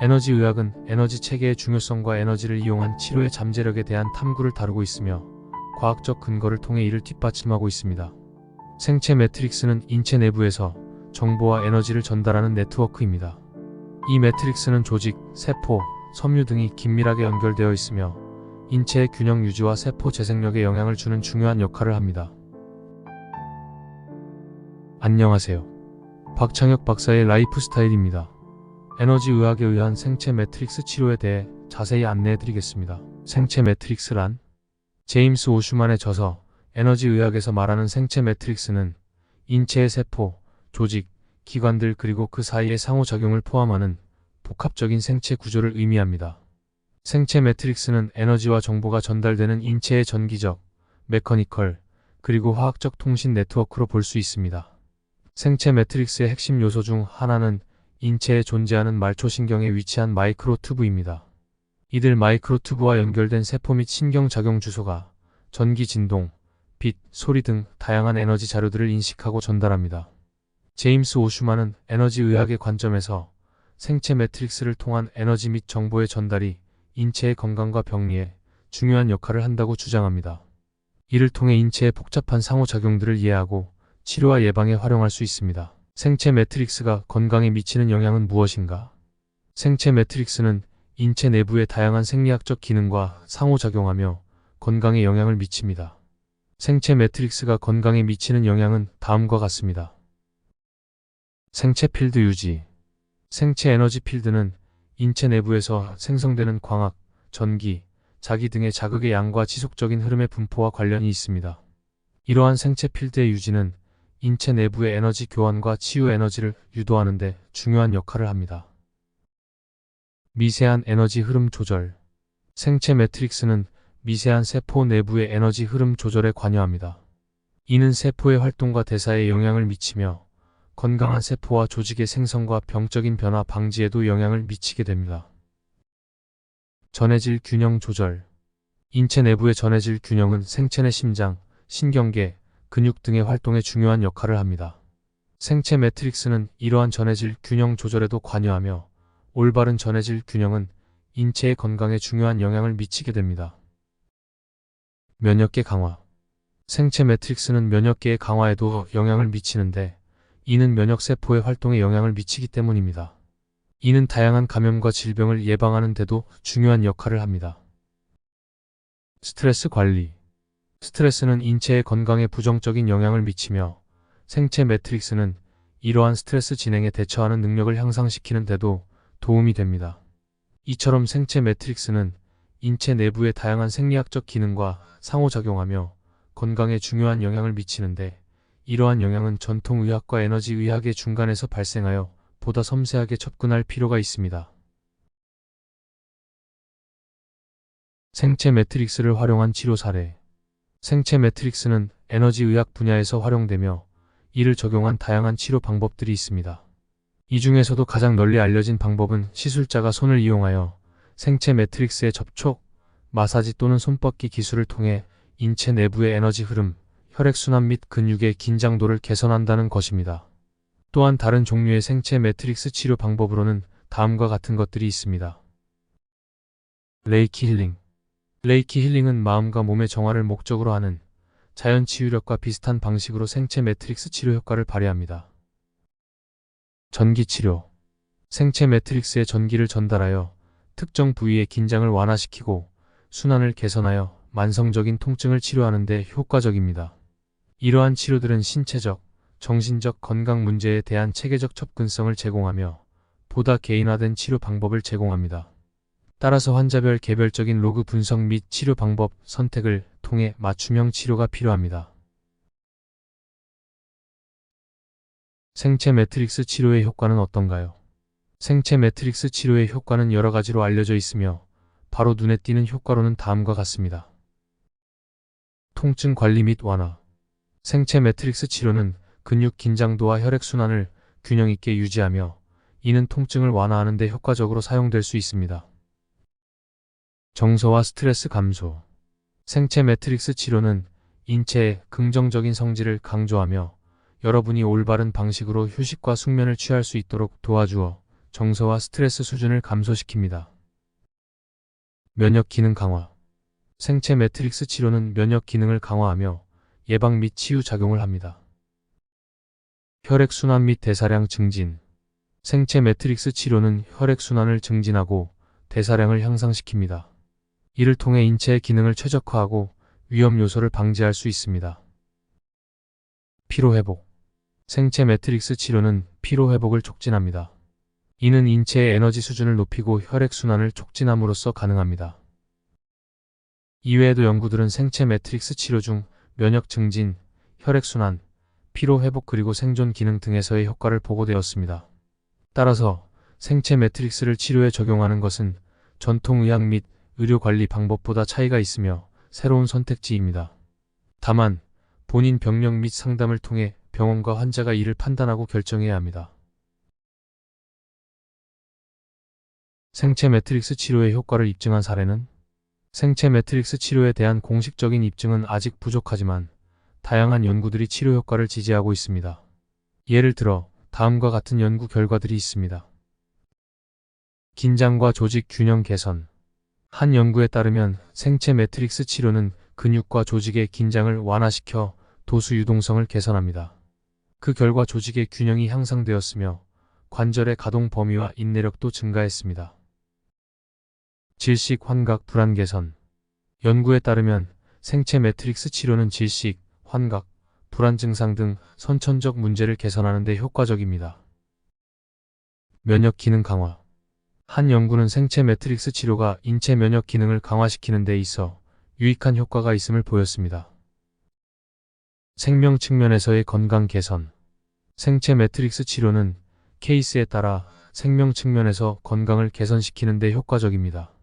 에너지 의학은 에너지 체계의 중요성과 에너지를 이용한 치료의 잠재력에 대한 탐구를 다루고 있으며 과학적 근거를 통해 이를 뒷받침하고 있습니다. 생체 매트릭스는 인체 내부에서 정보와 에너지를 전달하는 네트워크입니다. 이 매트릭스는 조직, 세포, 섬유 등이 긴밀하게 연결되어 있으며 인체의 균형 유지와 세포 재생력에 영향을 주는 중요한 역할을 합니다. 안녕하세요. 박창혁 박사의 라이프 스타일입니다. 에너지 의학에 의한 생체 매트릭스 치료에 대해 자세히 안내해드리겠습니다. 생체 매트릭스란 제임스 오슈만의 저서 에너지 의학에서 말하는 생체 매트릭스는 인체의 세포, 조직, 기관들 그리고 그 사이의 상호작용을 포함하는 복합적인 생체 구조를 의미합니다. 생체 매트릭스는 에너지와 정보가 전달되는 인체의 전기적, 메커니컬, 그리고 화학적 통신 네트워크로 볼 수 있습니다. 생체 매트릭스의 핵심 요소 중 하나는 인체에 존재하는 말초신경에 위치한 마이크로튜브입니다. 이들 마이크로튜브와 연결된 세포 및 신경작용 주소가 전기 진동, 빛, 소리 등 다양한 에너지 자료들을 인식하고 전달합니다. 제임스 오슈만은 에너지 의학의 관점에서 생체 매트릭스를 통한 에너지 및 정보의 전달이 인체의 건강과 병리에 중요한 역할을 한다고 주장합니다. 이를 통해 인체의 복잡한 상호작용들을 이해하고 치료와 예방에 활용할 수 있습니다. 생체 매트릭스가 건강에 미치는 영향은 무엇인가? 생체 매트릭스는 인체 내부의 다양한 생리학적 기능과 상호작용하며 건강에 영향을 미칩니다. 생체 매트릭스가 건강에 미치는 영향은 다음과 같습니다. 생체 필드 유지. 생체 에너지 필드는 인체 내부에서 생성되는 광학, 전기, 자기 등의 자극의 양과 지속적인 흐름의 분포와 관련이 있습니다. 이러한 생체 필드의 유지는 인체 내부의 에너지 교환과 치유 에너지를 유도하는 데 중요한 역할을 합니다. 미세한 에너지 흐름 조절. 생체 매트릭스는 미세한 세포 내부의 에너지 흐름 조절에 관여합니다. 이는 세포의 활동과 대사에 영향을 미치며 건강한 세포와 조직의 생성과 병적인 변화 방지에도 영향을 미치게 됩니다. 전해질 균형 조절. 인체 내부의 전해질 균형은 생체 내 심장, 신경계, 근육 등의 활동에 중요한 역할을 합니다. 생체 매트릭스는 이러한 전해질 균형 조절에도 관여하며 올바른 전해질 균형은 인체의 건강에 중요한 영향을 미치게 됩니다. 면역계 강화. 생체 매트릭스는 면역계의 강화에도 영향을 미치는데 이는 면역세포의 활동에 영향을 미치기 때문입니다. 이는 다양한 감염과 질병을 예방하는 데도 중요한 역할을 합니다. 스트레스 관리. 스트레스는 인체의 건강에 부정적인 영향을 미치며 생체 매트릭스는 이러한 스트레스 진행에 대처하는 능력을 향상시키는 데도 도움이 됩니다. 이처럼 생체 매트릭스는 인체 내부의 다양한 생리학적 기능과 상호작용하며 건강에 중요한 영향을 미치는데 이러한 영향은 전통의학과 에너지의학의 중간에서 발생하여 보다 섬세하게 접근할 필요가 있습니다. 생체 매트릭스를 활용한 치료 사례. 생체 매트릭스는 에너지의학 분야에서 활용되며 이를 적용한 다양한 치료 방법들이 있습니다. 이 중에서도 가장 널리 알려진 방법은 시술자가 손을 이용하여 생체 매트릭스의 접촉, 마사지 또는 손뻗기 기술을 통해 인체 내부의 에너지 흐름, 혈액순환 및 근육의 긴장도를 개선한다는 것입니다. 또한 다른 종류의 생체 매트릭스 치료 방법으로는 다음과 같은 것들이 있습니다. 레이키 힐링. 레이키 힐링은 마음과 몸의 정화를 목적으로 하는 자연 치유력과 비슷한 방식으로 생체 매트릭스 치료 효과를 발휘합니다. 전기 치료. 생체 매트릭스의 전기를 전달하여 특정 부위의 긴장을 완화시키고 순환을 개선하여 만성적인 통증을 치료하는 데 효과적입니다. 이러한 치료들은 신체적, 정신적 건강 문제에 대한 체계적 접근성을 제공하며 보다 개인화된 치료 방법을 제공합니다. 따라서 환자별 개별적인 로그 분석 및 치료 방법 선택을 통해 맞춤형 치료가 필요합니다. 생체 매트릭스 치료의 효과는 어떤가요? 생체 매트릭스 치료의 효과는 여러 가지로 알려져 있으며 바로 눈에 띄는 효과로는 다음과 같습니다. 통증 관리 및 완화. 생체 매트릭스 치료는 근육 긴장도와 혈액순환을 균형 있게 유지하며 이는 통증을 완화하는 데 효과적으로 사용될 수 있습니다. 정서와 스트레스 감소. 생체 매트릭스 치료는 인체의 긍정적인 성질을 강조하며 여러분이 올바른 방식으로 휴식과 숙면을 취할 수 있도록 도와주어 정서와 스트레스 수준을 감소시킵니다. 면역 기능 강화. 생체 매트릭스 치료는 면역 기능을 강화하며 예방 및 치유 작용을 합니다. 혈액순환 및 대사량 증진. 생체 매트릭스 치료는 혈액순환을 증진하고 대사량을 향상시킵니다. 이를 통해 인체의 기능을 최적화하고 위험 요소를 방지할 수 있습니다. 피로회복. 생체 매트릭스 치료는 피로회복을 촉진합니다. 이는 인체의 에너지 수준을 높이고 혈액순환을 촉진함으로써 가능합니다. 이외에도 연구들은 생체 매트릭스 치료 중 면역 증진, 혈액순환, 피로회복 그리고 생존 기능 등에서의 효과를 보고되었습니다. 따라서 생체 매트릭스를 치료에 적용하는 것은 전통의학 및 의료관리 방법보다 차이가 있으며 새로운 선택지입니다. 다만 본인 병력 및 상담을 통해 병원과 환자가 이를 판단하고 결정해야 합니다. 생체 매트릭스 치료의 효과를 입증한 사례는? 생체 매트릭스 치료에 대한 공식적인 입증은 아직 부족하지만 다양한 연구들이 치료 효과를 지지하고 있습니다. 예를 들어 다음과 같은 연구 결과들이 있습니다. 긴장과 조직 균형 개선. 한 연구에 따르면 생체 매트릭스 치료는 근육과 조직의 긴장을 완화시켜 도수 유동성을 개선합니다. 그 결과 조직의 균형이 향상되었으며 관절의 가동 범위와 인내력도 증가했습니다. 질식, 환각, 불안 개선. 연구에 따르면 생체 매트릭스 치료는 질식, 환각, 불안 증상 등 선천적 문제를 개선하는 데 효과적입니다. 면역 기능 강화. 한 연구는 생체 매트릭스 치료가 인체 면역 기능을 강화시키는 데 있어 유익한 효과가 있음을 보였습니다. 생명 측면에서의 건강 개선. 생체 매트릭스 치료는 케이스에 따라 생명 측면에서 건강을 개선시키는 데 효과적입니다.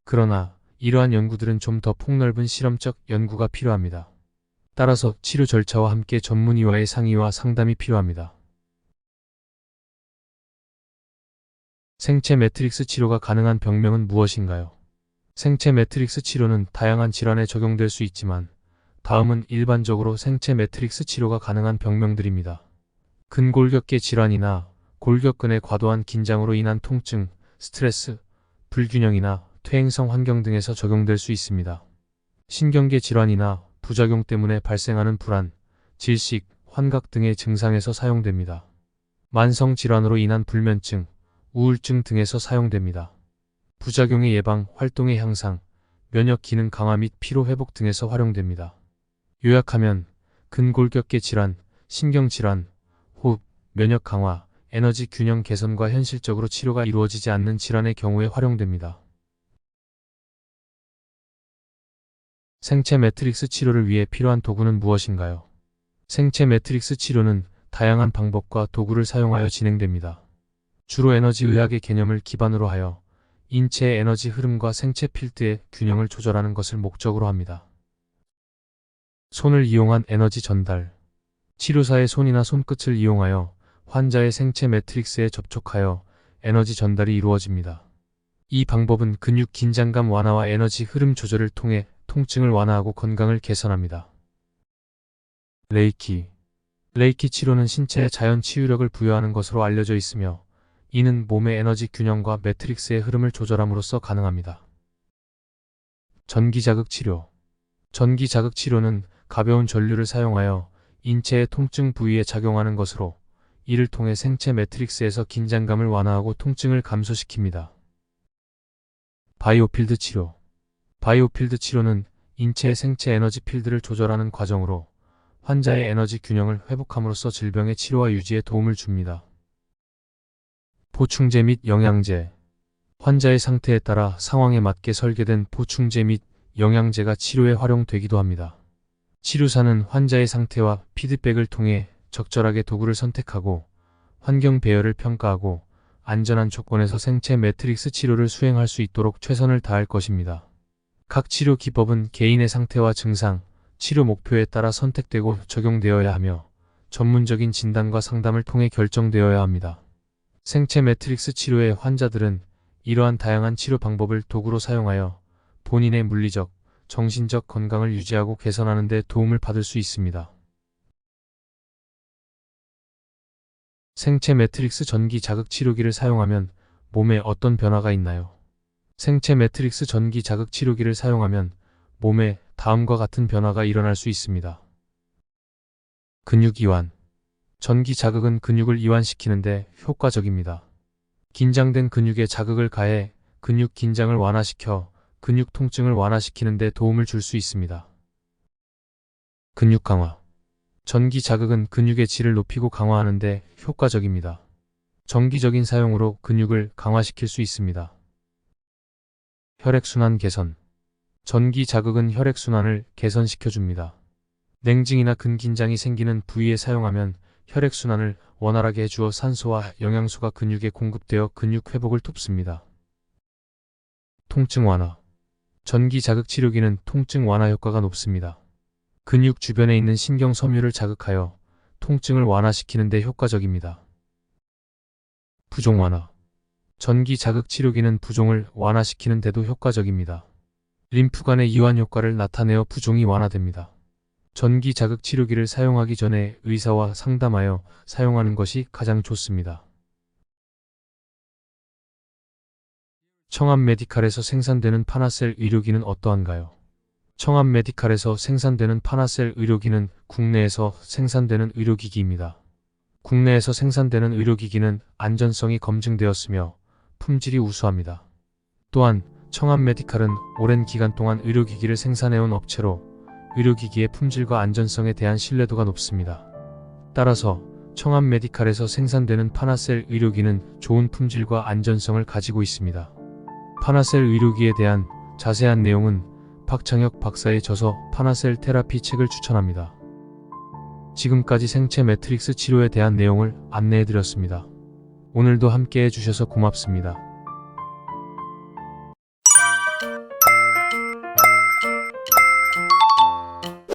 그러나 이러한 연구들은 좀 더 폭넓은 실험적 연구가 필요합니다. 따라서 치료 절차와 함께 전문의와의 상의와 상담이 필요합니다. 생체 매트릭스 치료가 가능한 병명은 무엇인가요? 생체 매트릭스 치료는 다양한 질환에 적용될 수 있지만 다음은 일반적으로 생체 매트릭스 치료가 가능한 병명들입니다. 근골격계 질환이나 골격근의 과도한 긴장으로 인한 통증, 스트레스, 불균형이나 퇴행성 환경 등에서 적용될 수 있습니다. 신경계 질환이나 부작용 때문에 발생하는 불안, 질식, 환각 등의 증상에서 사용됩니다. 만성 질환으로 인한 불면증, 우울증 등에서 사용됩니다. 부작용의 예방, 활동의 향상, 면역 기능 강화 및 피로 회복 등에서 활용됩니다. 요약하면 근골격계 질환, 신경질환, 호흡, 면역 강화, 에너지 균형 개선과 현실적으로 치료가 이루어지지 않는 질환의 경우에 활용됩니다. 생체 매트릭스 치료를 위해 필요한 도구는 무엇인가요? 생체 매트릭스 치료는 다양한 방법과 도구를 사용하여 진행됩니다. 주로 에너지 의학의 개념을 기반으로 하여 인체의 에너지 흐름과 생체 필드의 균형을 조절하는 것을 목적으로 합니다. 손을 이용한 에너지 전달. 치료사의 손이나 손끝을 이용하여 환자의 생체 매트릭스에 접촉하여 에너지 전달이 이루어집니다. 이 방법은 근육 긴장감 완화와 에너지 흐름 조절을 통해 통증을 완화하고 건강을 개선합니다. 레이키. 레이키 치료는 신체에 자연 치유력을 부여하는 것으로 알려져 있으며 이는 몸의 에너지 균형과 매트릭스의 흐름을 조절함으로써 가능합니다. 전기 자극 치료. 전기 자극 치료는 가벼운 전류를 사용하여 인체의 통증 부위에 작용하는 것으로 이를 통해 생체 매트릭스에서 긴장감을 완화하고 통증을 감소시킵니다. 바이오필드 치료. 바이오필드 치료는 인체의 생체 에너지 필드를 조절하는 과정으로 환자의 에너지 균형을 회복함으로써 질병의 치료와 유지에 도움을 줍니다. 보충제 및 영양제. 환자의 상태에 따라 상황에 맞게 설계된 보충제 및 영양제가 치료에 활용되기도 합니다. 치료사는 환자의 상태와 피드백을 통해 적절하게 도구를 선택하고 환경 배열을 평가하고 안전한 조건에서 생체 매트릭스 치료를 수행할 수 있도록 최선을 다할 것입니다. 각 치료 기법은 개인의 상태와 증상, 치료 목표에 따라 선택되고 적용되어야 하며 전문적인 진단과 상담을 통해 결정되어야 합니다. 생체 매트릭스 치료의 환자들은 이러한 다양한 치료 방법을 도구로 사용하여 본인의 물리적, 정신적 건강을 유지하고 개선하는 데 도움을 받을 수 있습니다. 생체 매트릭스 전기 자극 치료기를 사용하면 몸에 어떤 변화가 있나요? 생체 매트릭스 전기 자극 치료기를 사용하면 몸에 다음과 같은 변화가 일어날 수 있습니다. 근육 이완. 전기 자극은 근육을 이완시키는데 효과적입니다. 긴장된 근육에 자극을 가해 근육 긴장을 완화시켜 근육 통증을 완화시키는 데 도움을 줄 수 있습니다. 근육 강화. 전기 자극은 근육의 질을 높이고 강화하는 데 효과적입니다. 정기적인 사용으로 근육을 강화시킬 수 있습니다. 혈액순환 개선. 전기 자극은 혈액순환을 개선시켜줍니다. 냉증이나 근긴장이 생기는 부위에 사용하면 혈액순환을 원활하게 해주어 산소와 영양소가 근육에 공급되어 근육 회복을 돕습니다. 통증 완화. 전기 자극 치료기는 통증 완화 효과가 높습니다. 근육 주변에 있는 신경 섬유를 자극하여 통증을 완화시키는 데 효과적입니다. 부종 완화. 전기 자극 치료기는 부종을 완화시키는 데도 효과적입니다. 림프관의 이완 효과를 나타내어 부종이 완화됩니다. 전기 자극 치료기를 사용하기 전에 의사와 상담하여 사용하는 것이 가장 좋습니다. 청암 메디칼에서 생산되는 파나셀 의료기는 어떠한가요? 청암 메디칼에서 생산되는 파나셀 의료기는 국내에서 생산되는 의료기기입니다. 국내에서 생산되는 의료기기는 안전성이 검증되었으며 품질이 우수합니다. 또한 청암 메디칼은 오랜 기간 동안 의료기기를 생산해온 업체로 의료기기의 품질과 안전성에 대한 신뢰도가 높습니다. 따라서 청암 메디칼에서 생산되는 파나셀 의료기는 좋은 품질과 안전성을 가지고 있습니다. 파나셀 의료기에 대한 자세한 내용은 박창혁 박사의 저서 파나셀 테라피 책을 추천합니다. 지금까지 생체 매트릭스 치료에 대한 내용을 안내해드렸습니다. 오늘도 함께 해주셔서 고맙습니다.